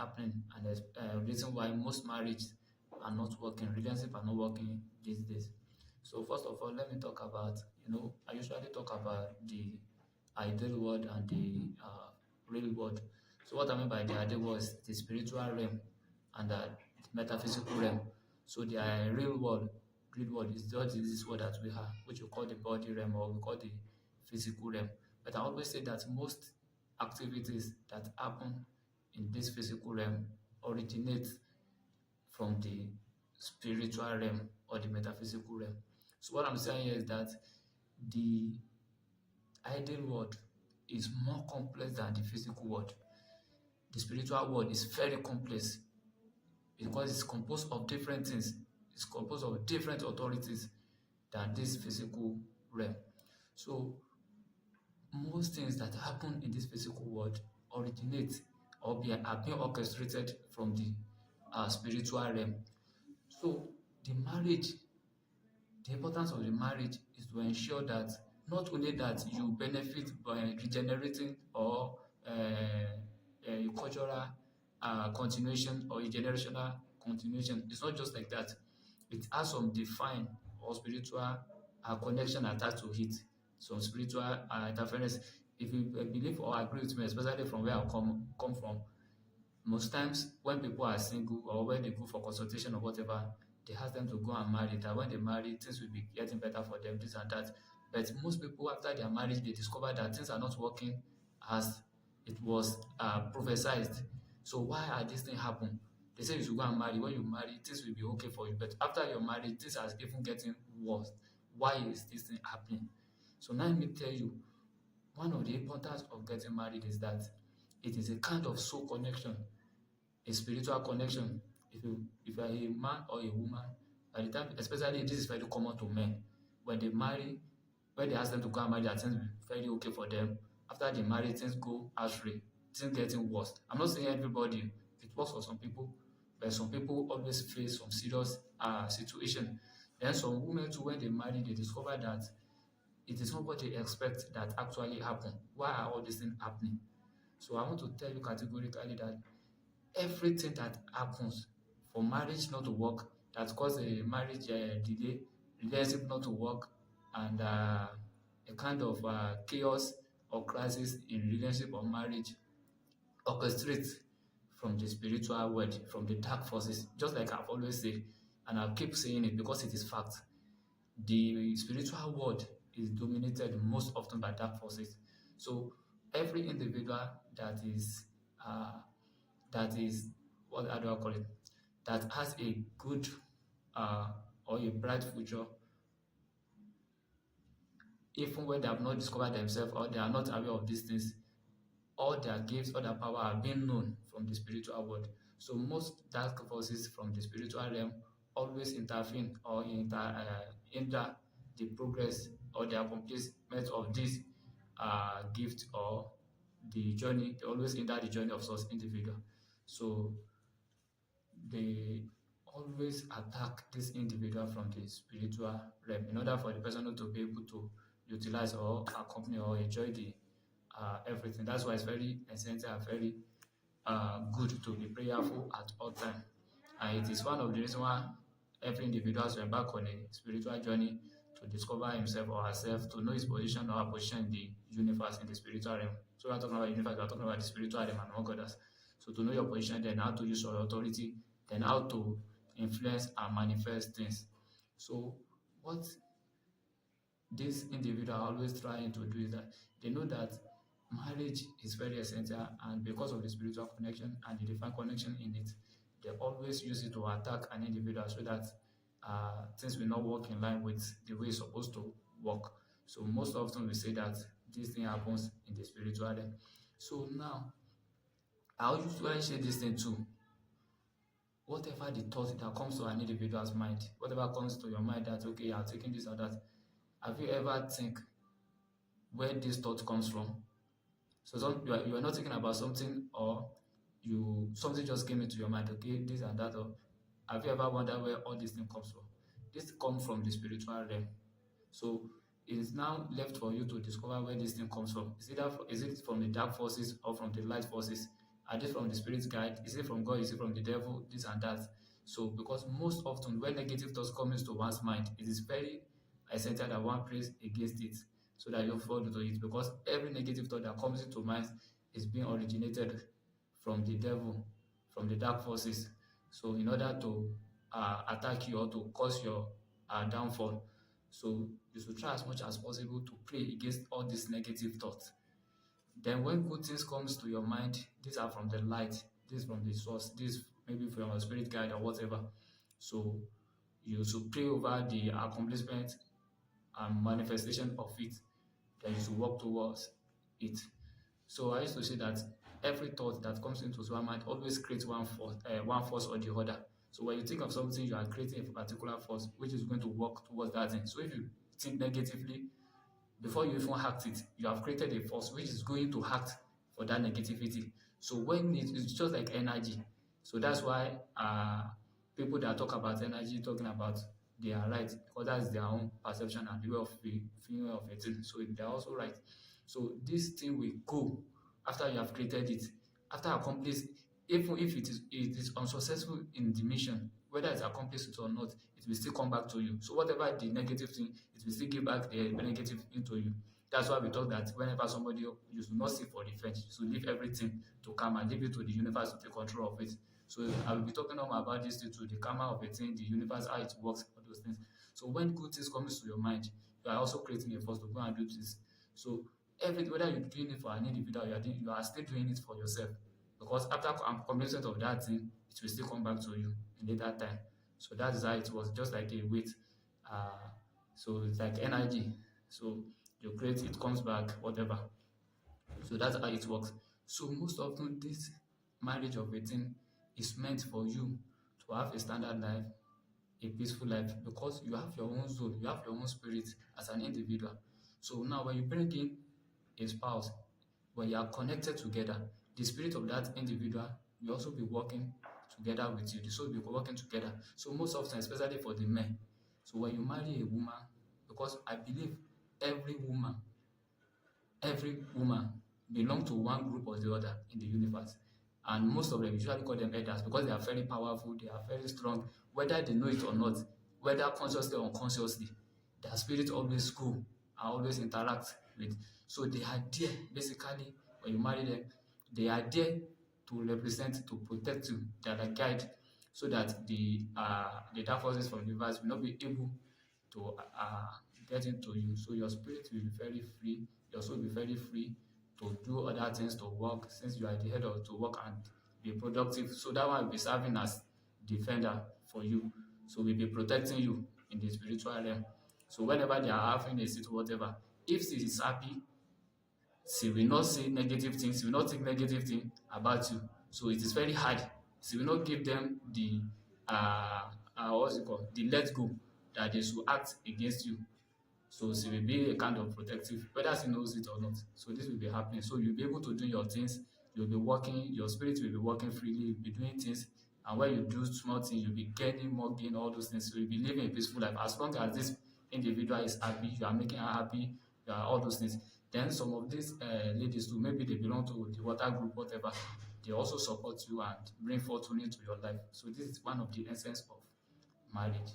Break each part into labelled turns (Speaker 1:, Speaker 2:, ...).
Speaker 1: happening, and there's a reason why most marriages are not working, relationships are not working these days. So first of all, let me talk about, I usually talk about the ideal world and the real world. So what I mean by the ideal world is the spiritual realm and the metaphysical realm. So the real world is just this world that we have, which we call the body realm or we call the physical realm. But I always say that most activities that happen in this physical realm originate from the spiritual realm or the metaphysical realm. So what I'm saying here is that the ideal world is more complex than the physical world. The spiritual world is very complex because it's composed of different things. It's composed of different authorities than this physical realm. So most things that happen in this physical world originate are being orchestrated from the spiritual realm. So the importance of the marriage is to ensure that not only that you benefit by regenerating or a cultural continuation or a generational continuation. It's not just like that. It has some defined or spiritual connection attached to it, some spiritual interference. If you believe or agree with me, especially from where I come from, most times when people are single or when they go for consultation or whatever, they ask them to go and marry. That when they marry, things will be getting better for them, this and that. But most people, after their marriage, they discover that things are not working as it was prophesied. So why are these things happen? They say you should go and marry. When you marry, things will be okay for you. But after your marriage, things are even getting worse. Why is this thing happening? So now let me tell you, one of the importance of getting married is that it is a kind of soul connection, a spiritual connection. If you are a man or a woman, by the time, especially this is very common to men, when they marry, when they ask them to go and marry, that things will be very okay for them. After they marry, things go astray, things getting worse. I'm not saying everybody, it works for some people, but some people always face some serious situation. Then some women too, when they marry, they discover that it is not what they expect that actually happen. Why are all these things happening? So I want to tell you categorically that everything that happens for marriage not to work, that cause a marriage delay, relationship not to work, and a kind of chaos or crisis in relationship or marriage orchestrates from the spiritual world, from the dark forces. Just like I've always said, and I'll keep saying it because it is fact. The spiritual world is dominated most often by dark forces. So every individual uh, that is what how do I call it, that has a good or a bright future, even when they have not discovered themselves or they are not aware of these things, all their gifts, all their power are being known from the spiritual world. So most dark forces from the spiritual realm always intervene or hinder the progress or the accomplishment of this gift or the journey. They always hinder the journey of such individual. So they always attack this individual from the spiritual realm in order for the person not to be able to utilize or accompany or enjoy the everything. That's why it's very essential and very good to be prayerful at all time. And it is one of the reasons why every individual has to embark on a spiritual journey to discover himself or herself, to know his position or her position in the universe, in the spiritual realm. So we're talking about universe, we're talking about the spiritual realm and among others. So to know your position, then how to use your authority, then how to influence and manifest things. So what these individuals are always trying to do is that they know that marriage is very essential, and because of the spiritual connection and the divine connection in it, they always use it to attack an individual so that things will not work in line with the way it's supposed to work. So most often we say that this thing happens in the spiritual realm. So now I usually say this thing too. Whatever the thought that comes to an individual's mind, whatever comes to your mind that okay, you're taking this or that, have you ever think where this thought comes from? So you are not thinking about something, or you something just came into your mind, okay, this and that, or have you ever wondered where all this thing comes from? This comes from the spiritual realm. So it is now left for you to discover where this thing comes from. Is it from the dark forces or from the light forces? Are they from the spirit guide? Is it from God? Is it from the devil? This and that. So, because most often when negative thoughts come into one's mind, it is very essential that one prays against it so that you don't fall into it. Because every negative thought that comes into mind is being originated from the devil, from the dark forces. So, in order to attack you or to cause your downfall, so you should try as much as possible to pray against all these negative thoughts. Then when good things comes to your mind, these are from the light, this from the source, this maybe from your spirit guide or whatever. So you should pray over the accomplishment and manifestation of it. Then you should work towards it. So I used to say that every thought that comes into one's mind always creates one force or the other. So when you think of something, you are creating a particular force which is going to work towards that thing. So if you think negatively, before you even act it, you have created a force which is going to act for that negativity. So when it's just like energy. So that's why people that talk about energy, talking about they are right, because that's their own perception and the way of feeling of a thing. So they're also right. So this thing will go after you have created it, after accomplished, even if it is unsuccessful in the mission, whether it's accomplished it or not, it will still come back to you. So whatever the negative thing, it will still give back the negative into you. That's why we talk that whenever somebody, you should not seek for revenge, you should leave everything to karma, leave it to the universe to take control of it. So I will be talking about this thing to the karma of a thing, the universe, how it works, all those things. So when good things comes to your mind, you are also creating a force to go and do this. So whether you're doing it for an individual, you are still doing it for yourself. Because after completion of that thing, it will still come back to you in later time. So that is how it was, just like a weight. So it's like energy. So you create, it comes back, whatever. So that's how it works. So most often, this marriage of a thing is meant for you to have a standard life, a peaceful life, because you have your own soul, you have your own spirit as an individual. So now when you bring in a spouse, when you are connected together, the spirit of that individual will also be working together with you. The soul will be working together. So most often, especially for the men, so when you marry a woman, because I believe every woman belong to one group or the other in the universe. And most of them usually call them elders because they are very powerful, they are very strong, whether they know it or not, whether consciously or unconsciously, their spirit always go and always interact with. So they are there, basically, when you marry them, they are there to represent, to protect you, they are the guide, so that the dark forces from the universe will not be able to get into you. So your spirit will be very free, your soul will be very free to do other things, to work, since you are the head of to work and be productive. So that one will be serving as defender for you. So we'll be protecting you in the spiritual realm. So whenever they are having a situation, whatever, if she is happy, she will not say negative things, she will not think negative things about you. So it is very hard. She will not give them the what's it called? The let go that they should act against you. So she will be a kind of protective, whether she knows it or not. So this will be happening. So you'll be able to do your things, you'll be working, your spirit will be working freely, you'll be doing things. And when you do small things, you'll be gaining more gain, all those things. So you'll be living a peaceful life. As long as this individual is happy, you are making her happy, all those things. Then some of these ladies too, maybe they belong to the water group, whatever, they also support you and bring fortune into your life. So this is one of the essence of marriage.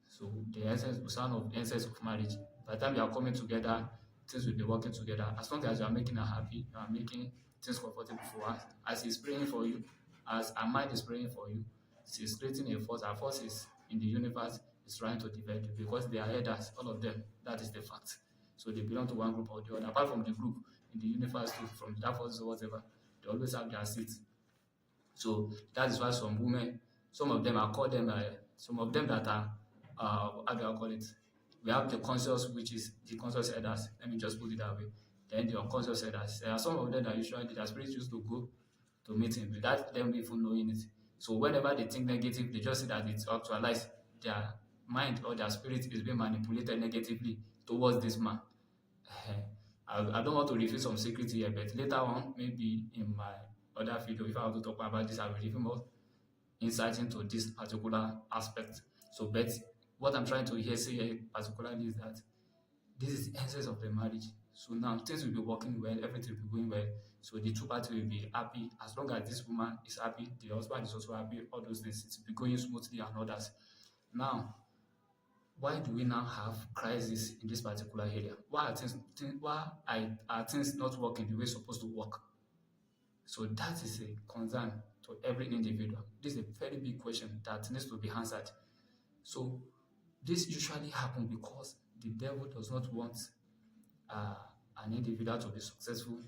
Speaker 1: So the essence, one of the essence of marriage. By the time you are coming together, things will be working together. As long as you are making her happy, you are making things comfortable for her. As she's praying for you, as her mind is praying for you, she's creating a force. Her force is in the universe, is trying to develop you because they are headers, all of them. That is the fact. So they belong to one group or the other. Apart from the group in the universe, too, from that force or whatever, they always have their seats. So that is why some women, some of them that are how do I call it? We have the conscious, which is the conscious headers. Let me just put it that way. Then the unconscious headers. There are some of them that usually their spirits used to go to meeting without them even knowing it. So whenever they think negative, they just see that it's actualized. Their mind or their spirit is being manipulated negatively towards this man. I don't want to reveal some secret here, but later on, maybe in my other video, if I want to talk about this, I will reveal more insight into this particular aspect. So, but what I'm trying to say here particularly is that this is the essence of the marriage. So now things will be working well, everything will be going well. So the two parties will be happy. As long as this woman is happy, the husband is also happy, all those things, it will be going smoothly and others. Now, why do we now have crisis in this particular area? Why are things not working the way it's supposed to work? So that is a concern to every individual. This is a very big question that needs to be answered. So this usually happens because the devil does not want uh, an individual to be successful.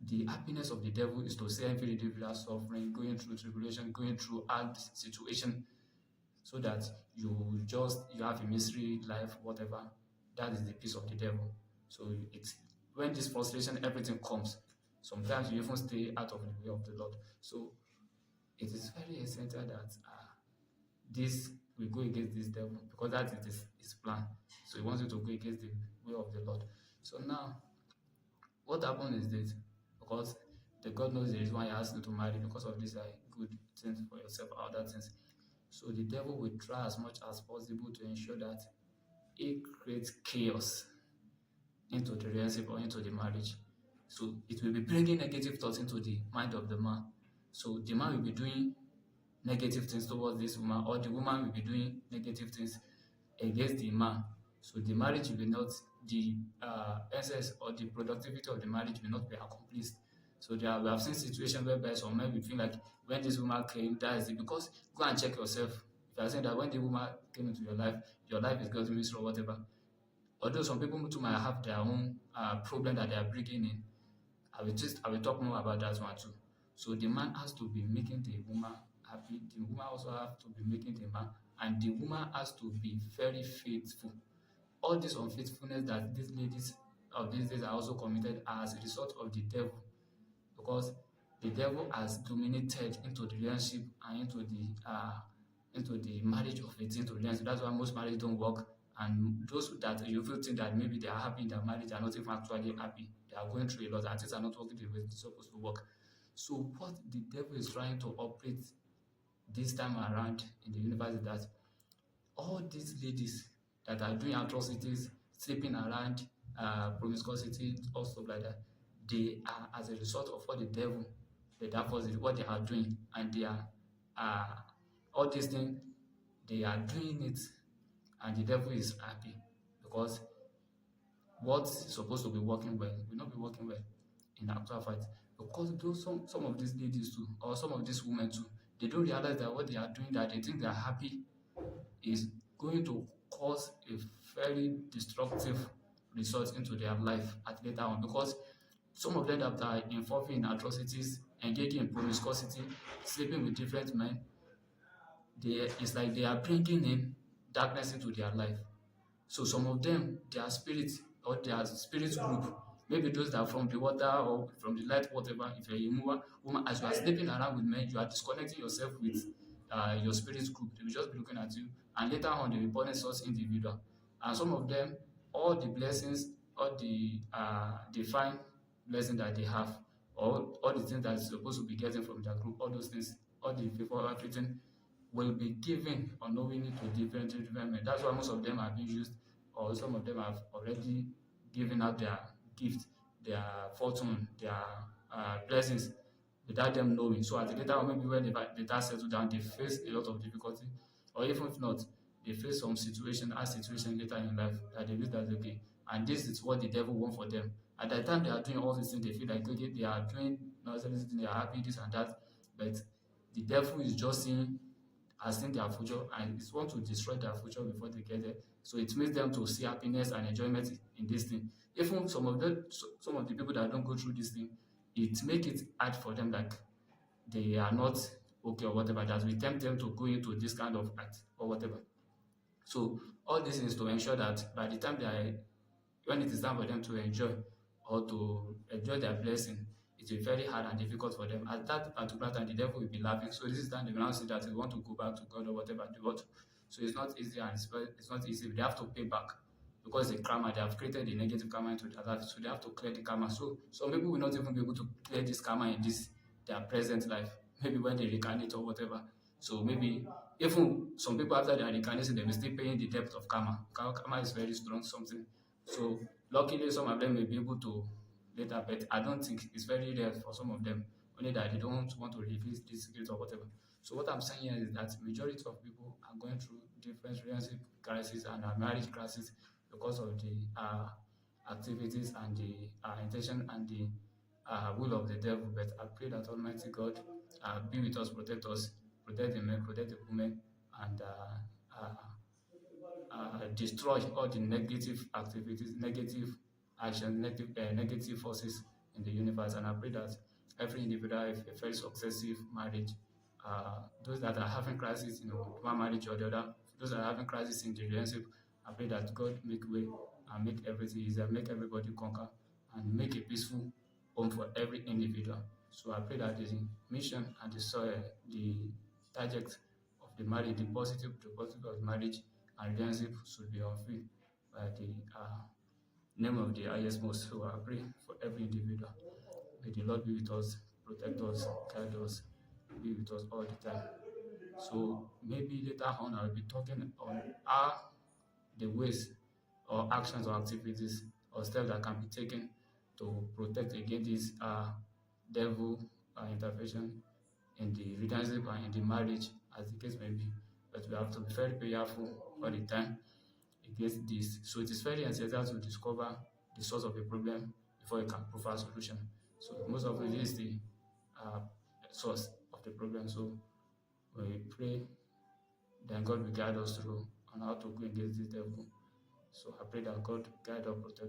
Speaker 1: The happiness of the devil is to see every individual suffering, going through tribulation, going through hard situation, so that you have a misery life, whatever. That is the peace of the devil. So it's when this frustration, everything comes. Sometimes you even stay out of the way of the Lord. So it is very essential that this will go against this devil, because that is his plan. So he wants you to go against the way of the Lord. So now, what happens is this, because the God knows the reason why he asks you to marry, because of these good things for yourself, other things. So the devil will try as much as possible to ensure that he creates chaos into the relationship or into the marriage. So it will be bringing negative thoughts into the mind of the man. So the man will be doing negative things towards this woman, or the woman will be doing negative things against the man. So the marriage will not, the essence or the productivity of the marriage will not be accomplished. So we have seen situations whereby some men will feel like when this woman came, that is it. Because go and check yourself. If you are saying that when the woman came into your life is going to miserable or whatever. Although some people too might have their own problem that they are bringing in. I will talk more about that one too. So the man has to be making the woman happy. The woman also has to be making the man, and the woman has to be very faithful. All this unfaithfulness that these ladies of these days are also committed as a result of the devil, because the devil has dominated into the relationship and into the marriage of a teen to relationship. That's why most marriages don't work, and those that you feel think that maybe they are happy in their marriage are not even actually happy. They are going through a lot and things are not working the way it's supposed to work. So what the devil is trying to operate this time around in the universe is that all these ladies that are doing atrocities, sleeping around, promiscuity, all stuff like that, they are as a result of what the devil, the devil is what they are doing, and they are all these things, they are doing it, and the devil is happy, because what's supposed to be working well will not be working well in actual fact, because those some of these ladies too, or some of these women too, they don't realize that what they are doing, that they think they are happy, is going to cause a very destructive result into their life at later on, because some of them that are involved in atrocities, engaging in promiscuity, sleeping with different men, it's like they are bringing in darkness into their life. So some of them, their spirit or their spirit group, maybe those that are from the water or from the light, whatever, if you're a woman, as you are sleeping around with men, you are disconnecting yourself with your spirit group. They will just be looking at you, and later on, they will punish such individual. And some of them, all the blessings, all the fine blessing that they have, or all the things that is supposed to be getting from their group, all those things, all the favor, everything will be given unknowingly to different men. That's why most of them have been used, or some of them have already given out their gift, their fortune, their blessings without them knowing. So at the later on, maybe when they settle down, they face a lot of difficulty, or even if not, they face some situation, later in life that they feel that okay, and this is what the devil wants for them. At the time they are doing all these things, they feel like okay, they are doing nonsense, they are happy, this and that, but the devil is just seeing their future, and it's want to destroy their future before they get there. So it makes them to see happiness and enjoyment in this thing. Even some of the people that don't go through this thing, it make it hard for them, like they are not okay or whatever, that will tempt them to go into this kind of act or whatever. So all this is to ensure that by the time when it is time for them to enjoy or to enjoy their blessing, it will be very hard and difficult for them. At that particular time, the devil will be laughing. So this is time they will now say that they want to go back to God or whatever they want. So it's not easy, and it's not easy. They have to pay back, because the karma, they have created the negative karma into their life. So they have to clear the karma. So some people will not even be able to clear this karma in their present life. Maybe when they reincarnate or whatever. So maybe even some people after they are reincarnating, they will still paying the debt of karma. Karma is very strong something, So luckily, some of them may be able to later, but I don't think it's very rare for some of them, only that they don't want to reveal the secret or whatever. So what I'm saying here is that majority of people are going through different relationship crisis and marriage crisis because of the activities and the intention and the will of the devil. But I pray that Almighty God be with us, protect the men, protect the women, and destroy all the negative activities, negative action, negative forces in the universe. And I pray that every individual have a very successive marriage. Those that are having crisis, one marriage or the other, those that are having crisis in the relationship, I pray that God make way and make everything easier, make everybody conquer, and make a peaceful home for every individual. So I pray that the mission and the target of the marriage, the positive of marriage and relationship should be fulfilled by the name of the highest most. So I pray for every individual. May the Lord be with us, protect us, guide us, be with us all the time. So maybe later on I'll be talking on how the ways or actions or activities or steps that can be taken to protect against this devil intervention in the relationship and in the marriage, as the case may be. But we have to be very prayerful all the time against this. So it is very essential to discover the source of a problem before you can provide solution. So most of it is the uh, source of the problem. So we pray, then God will guide us through on how to go against this devil. So I pray that God guide us, protect